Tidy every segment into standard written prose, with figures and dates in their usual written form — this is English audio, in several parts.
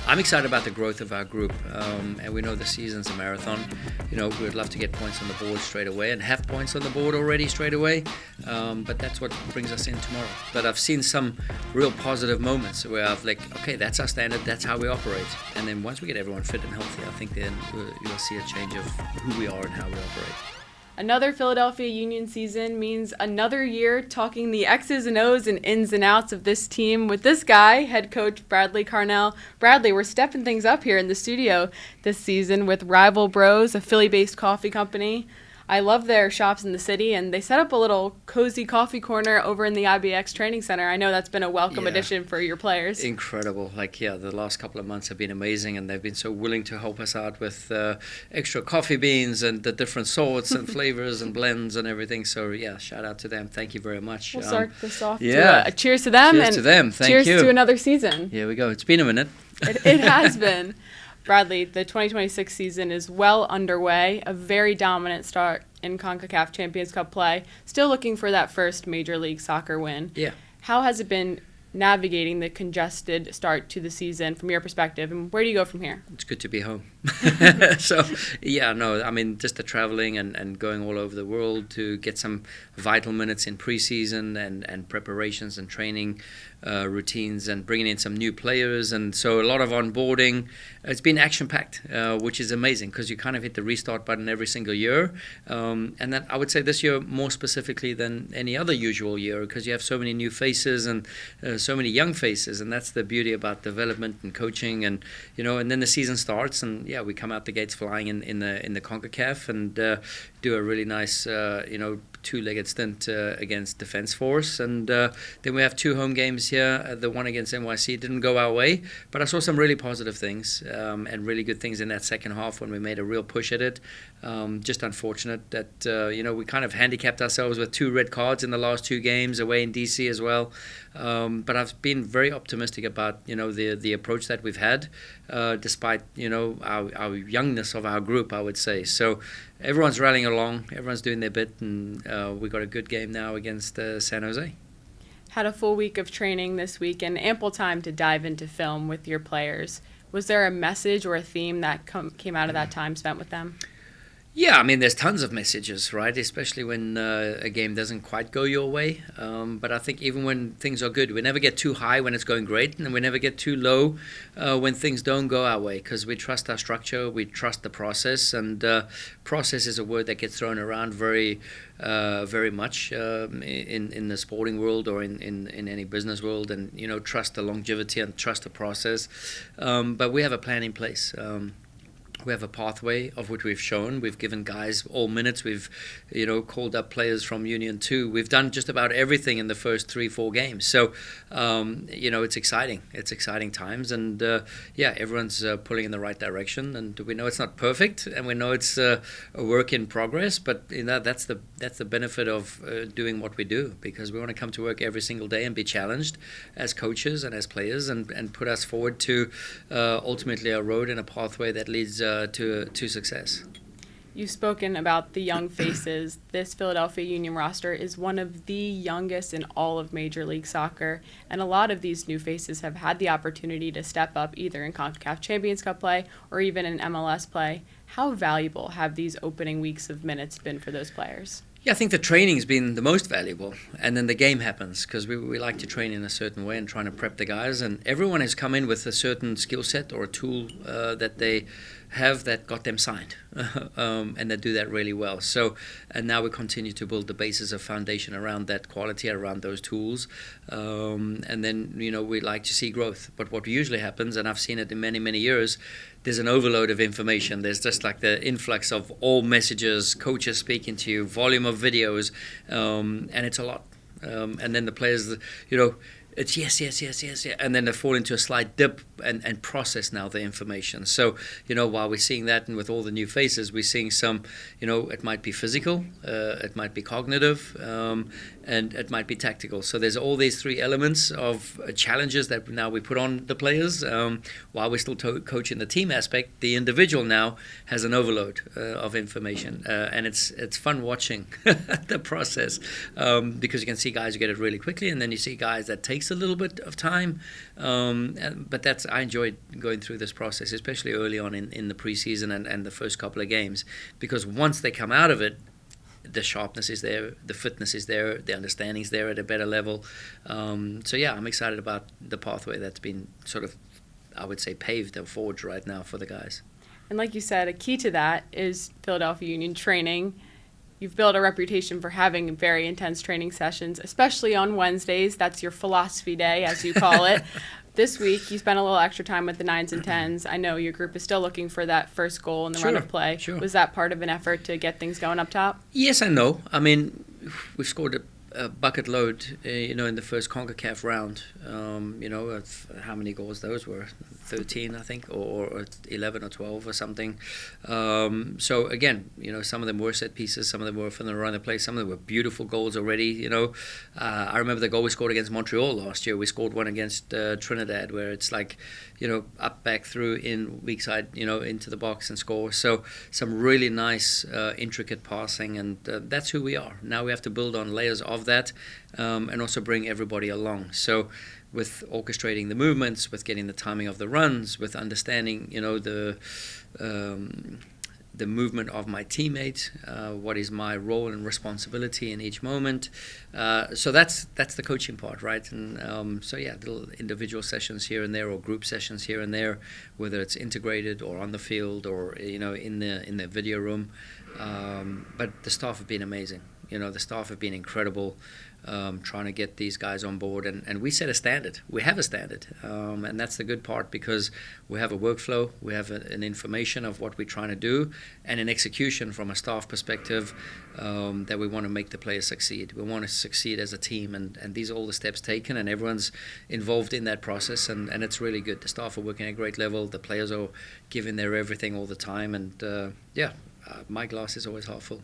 I'm excited about the growth of our group, and we know the season's a marathon. We'd love to get points on the board straight away and have points on the board already straight away, but that's what brings us in tomorrow. But I've seen some real positive moments where I've okay, that's our standard, that's how we operate. And then once we get everyone fit and healthy, I think then you'll see a change of who we are and how we operate. Another Philadelphia Union season means another year talking the X's and O's and ins and outs of this team with this guy, head coach Bradley Carnell. Bradley, we're stepping things up here in the studio this season with Rival Bros, a Philly-based coffee company. I love their shops in the city, and they set up a little cozy coffee corner over in the IBX Training Center. I know that's been a welcome addition for your players. Incredible. The last couple of months have been amazing, and they've been so willing to help us out with extra coffee beans and the different sorts and flavors and blends and everything. So, shout out to them. Thank you very much. We'll start this off to a cheers to them. Cheers to them. Thank you. Cheers to another season. Here we go. It's been a minute. It has been. Bradley, the 2026 season is well underway, a very dominant start in Concacaf Champions Cup play, still looking for that first Major League Soccer win. Yeah. How has it been navigating the congested start to the season from your perspective, and where do you go from here? It's good to be home. Just the traveling and going all over the world to get some vital minutes in preseason and preparations and training routines and bringing in some new players, and so a lot of onboarding. It's been action-packed, which is amazing because you kind of hit the restart button every single year, and then I would say this year more specifically than any other usual year because you have so many new faces and so many young faces, and that's the beauty about development and coaching, and and then the season starts, and we come out the gates flying in the Concacaf and do a really nice two-legged stint against Defense Force, and then we have 2 home games here. The one against NYC didn't go our way, but I saw some really positive things and really good things in that second half when we made a real push at it. Just unfortunate that we kind of handicapped ourselves with 2 red cards in the last 2 games away in DC as well. But I've been very optimistic about the approach that we've had, despite our youngness of our group, I would say. So everyone's rallying along, everyone's doing their bit, and we got a good game now against San Jose. Had a full week of training this week and ample time to dive into film with your players. Was there a message or a theme that came out of that time spent with them? Yeah, there's tons of messages, right? Especially when a game doesn't quite go your way. But I think even when things are good, we never get too high when it's going great, and we never get too low when things don't go our way, because we trust our structure, we trust the process, and process is a word that gets thrown around very much in the sporting world or in any business world, and trust the longevity and trust the process. But we have a plan in place. We have a pathway of which we've shown. We've given guys all minutes. We've, called up players from Union 2. We've done just about everything in the first 3-4 games. So, it's exciting. It's exciting times. And, everyone's pulling in the right direction. And we know it's not perfect. And we know it's a work in progress. But, that's the benefit of doing what we do. Because we want to come to work every single day and be challenged as coaches and as players and put us forward to ultimately a road and a pathway that leads to success. You've spoken about the young faces. This Philadelphia Union roster is one of the youngest in all of Major League Soccer, and a lot of these new faces have had the opportunity to step up either in CONCACAF Champions Cup play or even in MLS play. How valuable have these opening weeks of minutes been for those players? Yeah, I think the training's been the most valuable, and then the game happens because we like to train in a certain way and trying to prep the guys, and everyone has come in with a certain skill set or a tool that they have that got them signed, and they do that really well. So, and now we continue to build the basis of foundation around that quality, around those tools, and then we like to see growth. But what usually happens, and I've seen it in many years, there's an overload of information. There's just like the influx of all messages, coaches speaking to you, volume of videos, and it's a lot. And then the players, it's yes, and then they fall into a slight dip and process now the information. So, while we're seeing that, and with all the new faces, we're seeing some, it might be physical, it might be cognitive, and it might be tactical. So there's all these three elements of challenges that now we put on the players. While we're still coaching the team aspect, the individual now has an overload of information, and it's fun watching the process, because you can see guys who get it really quickly, and then you see guys that takes a little bit of time. But I enjoyed going through this process, especially early on in the preseason and the first couple of games, because once they come out of it, the sharpness is there, the fitness is there, the understanding is there at a better level. So yeah, I'm excited about the pathway that's been sort of, I would say, paved or forged right now for the guys. And like you said, a key to that is Philadelphia Union training. You've built a reputation for having very intense training sessions, especially on Wednesdays. That's your philosophy day, as you call it. This week, you spent a little extra time with the 9s and 10s. I know your group is still looking for that first goal in the run of play. Sure. Was that part of an effort to get things going up top? Yes and no. I mean, we've scored a bucket load, in the first Concacaf round. Of how many goals those were? 13, I think, or 11 or 12 or something. So again, some of them were set pieces, some of them were from the run of play, some of them were beautiful goals already. I remember the goal we scored against Montreal last year. We scored one against Trinidad, where it's like, up, back, through, in, weak side, into the box and score. So some really nice, intricate passing, and that's who we are. Now we have to build on layers of that, and also bring everybody along. So with orchestrating the movements, with getting the timing of the runs, with understanding, the movement of my teammate, what is my role and responsibility in each moment. So that's the coaching part, right? And so yeah, little individual sessions here and there, or group sessions here and there, whether it's integrated or on the field or in the video room. But the staff have been amazing. The staff have been incredible, trying to get these guys on board. And we set a standard. We have a standard. And that's the good part, because we have a workflow, we have an information of what we're trying to do, and an execution from a staff perspective, that we want to make the players succeed. We want to succeed as a team, and these are all the steps taken, and everyone's involved in that process, and it's really good. The staff are working at a great level. The players are giving their everything all the time, and my glass is always half full.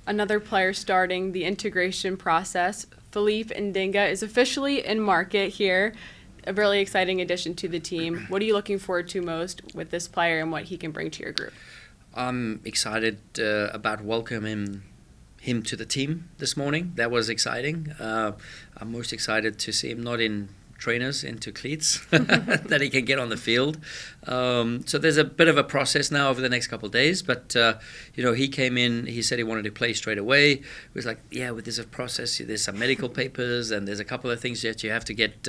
Another player starting the integration process, Philippe Ndinga, is officially in market here. A really exciting addition to the team. What are you looking forward to most with this player and what he can bring to your group? I'm excited about welcoming him to the team this morning. That was exciting. I'm most excited to see him not in trainers, into cleats, that he can get on the field. So there's a bit of a process now over the next couple of days, but he came in, he said he wanted to play straight away. It was like, there's a process, there's some medical papers, and there's a couple of things that you have to get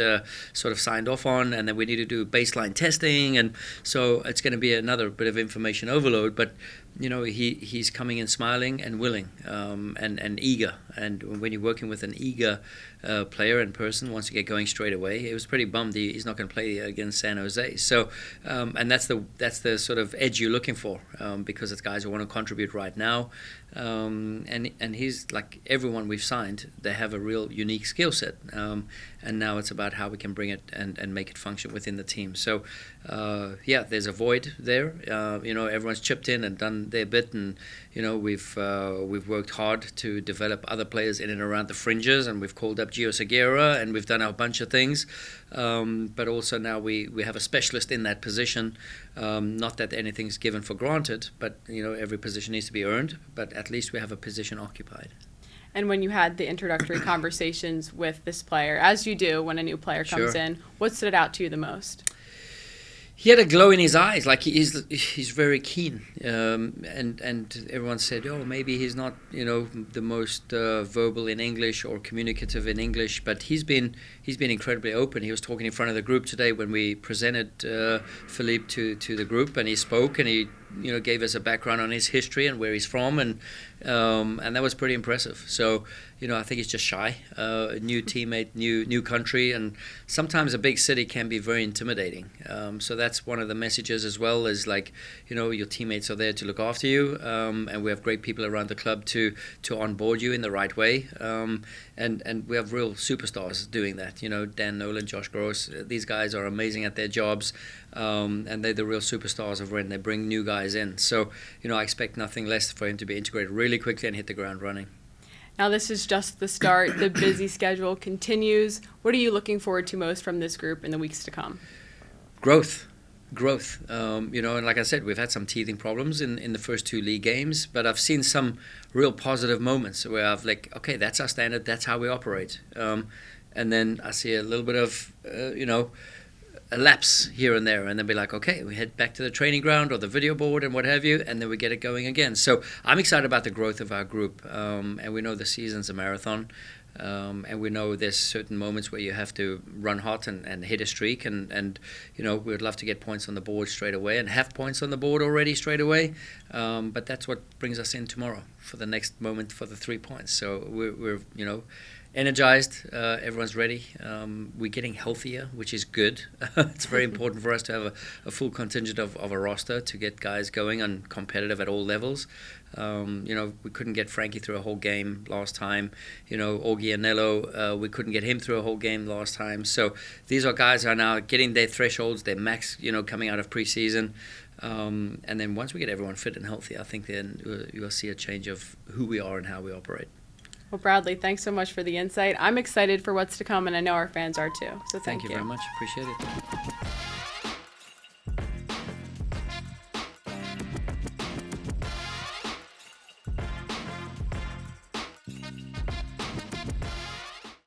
sort of signed off on, and then we need to do baseline testing, and so it's going to be another bit of information overload, but he's coming in smiling and willing, and eager. And when you're working with an eager player and person, once you get going straight away, he was pretty bummed he's not going to play against San Jose. So, and that's the sort of edge you're looking for, because it's guys who want to contribute right now. And he's like everyone we've signed, they have a real unique skill set. And now it's about how we can bring it and make it function within the team. So, there's a void there. Everyone's chipped in and done their bit, and we've worked hard to develop other players in and around the fringes, and we've called up Gio Segura, and we've done a bunch of things. But also now we have a specialist in that position. Not that anything's given for granted, but every position needs to be earned. But at least we have a position occupied. And when you had the introductory conversations with this player, as you do when a new player comes in, what stood out to you the most? He had a glow in his eyes, like he's very keen, and everyone said, maybe he's not the most verbal in English or communicative in English, but he's been incredibly open. He was talking in front of the group today when we presented Philippe to the group, and he spoke, and he gave us a background on his history and where he's from, and that was pretty impressive. So I think he's just shy, new teammate, new country, and sometimes a big city can be very intimidating. So that's one of the messages as well, is like your teammates are there to look after you, and we have great people around the club to onboard you in the right way, and we have real superstars doing that. Dan Nolan, Josh Gross, these guys are amazing at their jobs, and they're the real superstars of when they bring new guys in. So I expect nothing less for him to be integrated really quickly and hit the ground running. Now this is just the start. The busy schedule continues. What are you looking forward to most from this group in the weeks to come? Growth. And like I said, we've had some teething problems in the first 2 league games, but I've seen some real positive moments where I've okay, that's our standard, that's how we operate. And then I see a little bit of, a lapse here and there, and then be okay, we head back to the training ground or the video board and what have you, and then we get it going again. So I'm excited about the growth of our group, and we know the season's a marathon. And we know there's certain moments where you have to run hot and hit a streak, and we'd love to get points on the board straight away and have points on the board already straight away, but that's what brings us in tomorrow for the next moment for the 3 points. So we're energized, everyone's ready, we're getting healthier, which is good. It's very important for us to have a full contingent of a roster to get guys going and competitive at all levels. We couldn't get Frankie through a whole game last time. Augie and Nello, we couldn't get him through a whole game last time. So these are guys who are now getting their thresholds, their max, coming out of preseason. And then once we get everyone fit and healthy, I think then you'll see a change of who we are and how we operate. Well, Bradley, thanks so much for the insight. I'm excited for what's to come, and I know our fans are too. So thank you very much. Appreciate it.